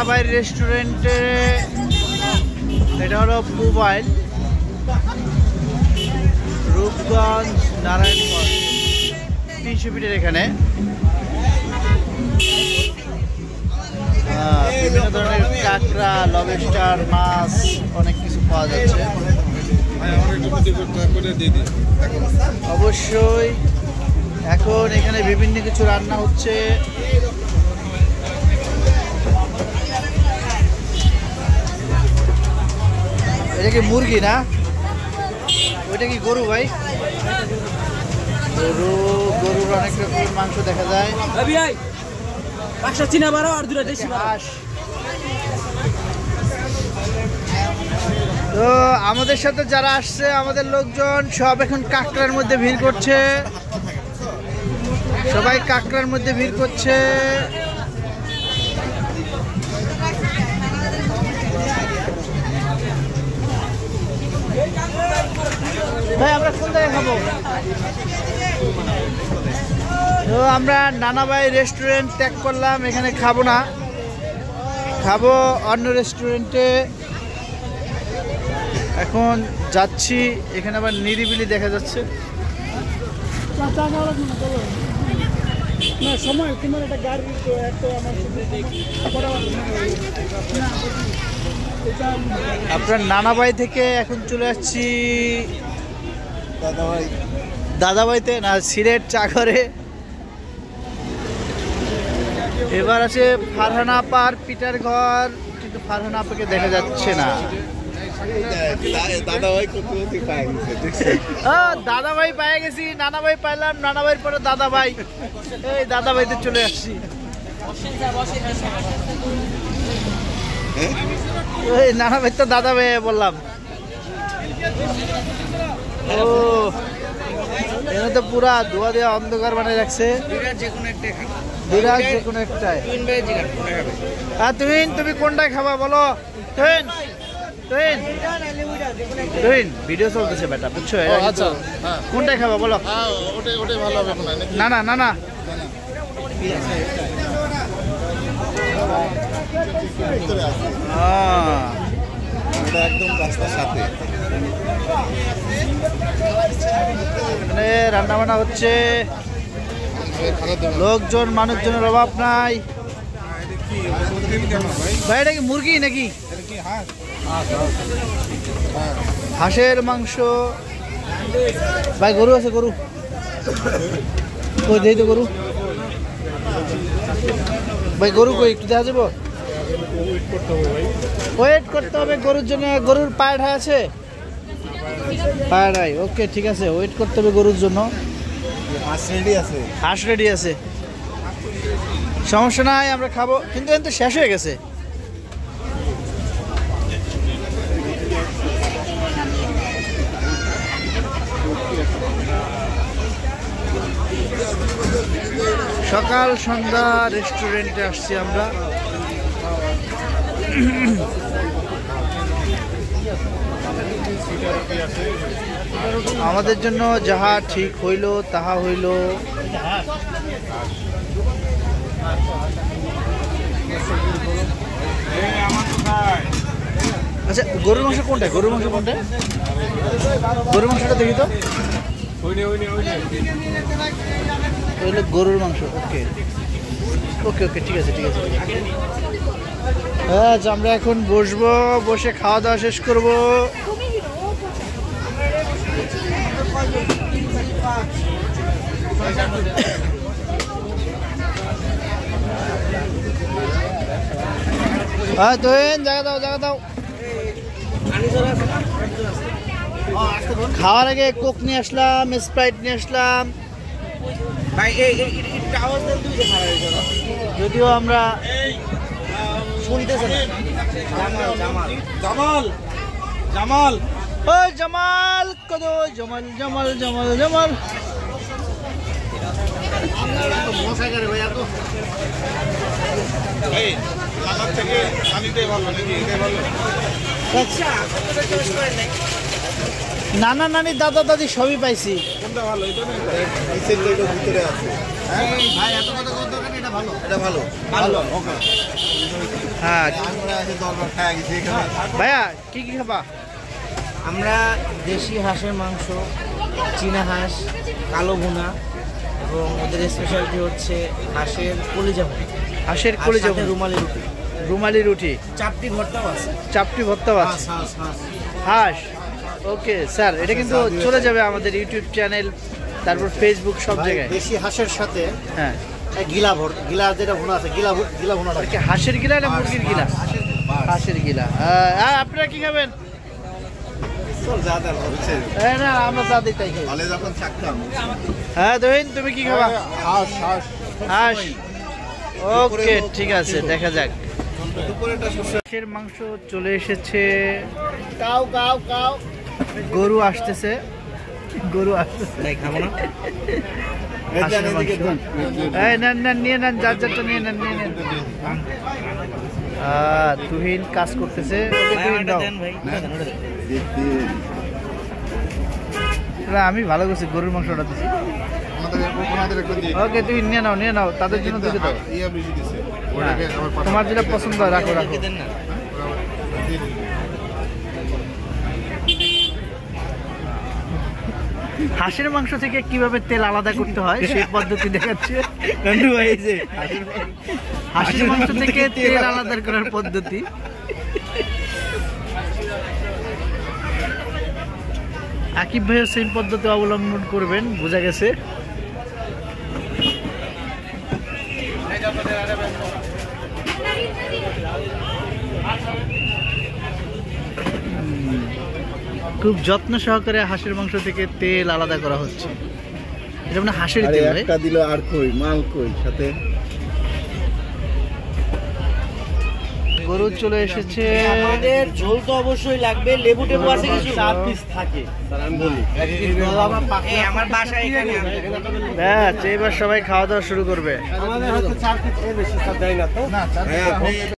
নানাবাই রেস্টুরেন্টে, এটা হলো মোবাইল, রূপগঞ্জ নারায়ণগঞ্জ 300 ফিটের এখানে বিভিন্ন ধরনের কাঁকড়া, লবস্টার, মাছ অনেক কিছু পাওয়া যাচ্ছে। অবশ্যই এখন এখানে বিভিন্ন কিছু রান্না হচ্ছে। এটা কি মুরগি না, ওইটা কি গরু ভাই? গরুর অনেক রকমের মাংস দেখা যায়। হাঁস। তো আমাদের সাথে যারা আসছে, আমাদের লোকজন সব এখন কাঁকড়ার মধ্যে ভিড় করছে, সবাই কাঁকড়ার মধ্যে ভিড় করছে। ভাই আমরা কোন জায়গায় খাবো? তো আমরা নানাবাই রেস্টুরেন্ট ত্যাগ করলাম, এখানে খাবো না, খাবো অন্য রেস্টুরেন্টে। এখন যাচ্ছি, এখানে আবার নিরিবিলি দেখা যাচ্ছে। আপনার নানাবাই থেকে এখন চলে যাচ্ছি দাদাবাইতে, না সিলেট চাকরে। এবার আছে ফারহানা আপার পিটার ঘর, কিন্তু ফারহানা আপাকে দেখা যাচ্ছে না। দাদাভাই পায়ে গেছি, নানাভাই পাইলাম, নানাভাইয়ের পরে দাদাভাই, এই দাদাভাইতে চলে আসছি। এই নানাভাই তো দাদাভাই বললাম। ও এখানে তো পুরা ধোয়া দেওয়া অন্ধকার বানিয়ে রাখছে। বিরাট যে কোনো একটাই। হ্যাঁ তুমি কোনটায় খাবা বলো? ভিডিও চলতেছে বেটা, বুঝছো? কোনটায় খাবা বলো? না না না না, একদম রাস্তার সাথে রান্না বান্না হচ্ছে, লোকজন মানুষজনের অভাব নাই। ভাই এটা কি মুরগি নাকি? হাঁসের মাংস ভাই, গরু আছে, গরু কই দেই তো, গরু ভাই, গরু কই একটু দেখা যাবো? ওয়েট করতে হবে গরুর জন্য। গরুর পায়রা আছে? পায়রাই, ওকে ঠিক আছে, ওয়েট করতে হবে গরুর জন্য। হাঁস রেডি আছে, সমস্যা নাই, আমরা খাবো, কিন্তু কিন্তু শেষ হয়ে গেছে। সকাল সন্ধ্যা রেস্টুরেন্টে আসছি আমরা। আমাদের জন্য যাহা ঠিক হইল তাহা হইল। আচ্ছা গরুর মাংস কোনটা? গরুর মাংস কোনটা? গরুর মাংসটা দেখি তো। হইলো গরুর মাংস। ওকে ওকে ওকে, ঠিক আছে ঠিক আছে। হ্যাঁ আমরা এখন বসবো, বসে খাওয়া দাওয়া শেষ করবো। হ্যাঁ তোয়েন জায়গা দাও, জায়গা দাও। খাওয়ার আগে কোক নিয়ে আসলাম, স্প্রাইট নিয়ে আসলাম। যদিও আমরা শুনতেছি না। জামাল জামাল ও জামাল কত জামাল জামাল জামাল জামাল। নানা নানি দাদা দাদি সবই পাইছি। কোনটা ভালো? ভিতরে আছে। ভাই এত কথা বলতে এটা ভালো, এটা ভালো ভালো। ওকে হ্যাঁ আমরা আছে দরবার খাওয়া গেছি এখানে। ভাইয়া কি কি খাবা? আমরা দেশি হাঁসের মাংস, চীনা হাঁস, কালো ভুনা এবং ওদের স্পেশালিটি হচ্ছে হাঁসের কলিজা ভুনা, হাঁসের কলিজা ভুনা, রুমালি রুটি, রুমালি রুটি, চাপটি ভর্তাও আছে। চাপটি ভর্তা আছে, হাঁস হাঁস হাঁস। ওকে স্যার, এটা কিন্তু চলে যাবে আমাদের ইউটিউব চ্যানেল, তারপর ফেসবুক, সব জায়গায়। দেশি হাঁসের সাথে হ্যাঁ, গিলা যেটা ভুনা আছে, গিলা ভুনাটা কি হাঁসের গিলা না মুরগির গিলা? হাঁসের গিলা। আপনারা কি খাবেন? না আমরা চা দিই তাই খাই। হলে যখন থাকতাম হ্যাঁ তুহিন, তুমি কি খাবা? হাঁস হাঁস হাঁস। ওকে ঠিক আছে, দেখা যাক। দুপুরেটা হাঁসের মাংস চলে এসেছে, কাউ কাউ কাউ গরু আসতেছে, গরু আসতেছে। তাই খাবো না। হাঁসের মাংস। এই নেন নেন, নিয়ে নেন, যার যারটা নিয়ে নেন, নিয়ে নেন। তুহিন কাজ করতেছে। ওকে তুহিন দাও। না, আমি ভালো করছি, গরুর মাংসটা দিচ্ছি। আমাদের একটু দিয়ে ওকে তুহিন নিয়ে নাও, নিয়ে নাও, তাদের জন্য দিতে দাও। ইয়া বেশি দিছে হ্যাঁ, ওটাকে আবার পাঠাও। তোমার যেটা পছন্দ হয় রাখো রাখো। দেন না। হাঁসের মাংস থেকে কিভাবে তেল আলাদা করতে হয় সেই পদ্ধতি দেখাচ্ছে নান্টু ভাই। এই যে হাঁসের মাংস থেকে তেল আলাদা করার পদ্ধতি। আকিব ভাইও সেম পদ্ধতি অবলম্বন করবেন, বোঝা গেছে। খুব যত্ন সহকারে হাঁসের মাংস থেকে তেল আলাদা করা হচ্ছে। এটা মানে হাঁসের তেল ভাই। একটা দিল আর কই মাল কই সাথে গরু চলে এসেছে। আমাদের ঝোল তো অবশ্যই লাগবে, লেবু টেবু আছে কিছু? 4 পিস থাকে স্যার, আমি বলি এই আমার বাসায় এখানে আছে। ব্যাস, এবার সবাই খাওয়া দাওয়া শুরু করবে। আমাদের হচ্ছে 4 পিস, এর বেশি স্যার দেয় না তো। হ্যাঁ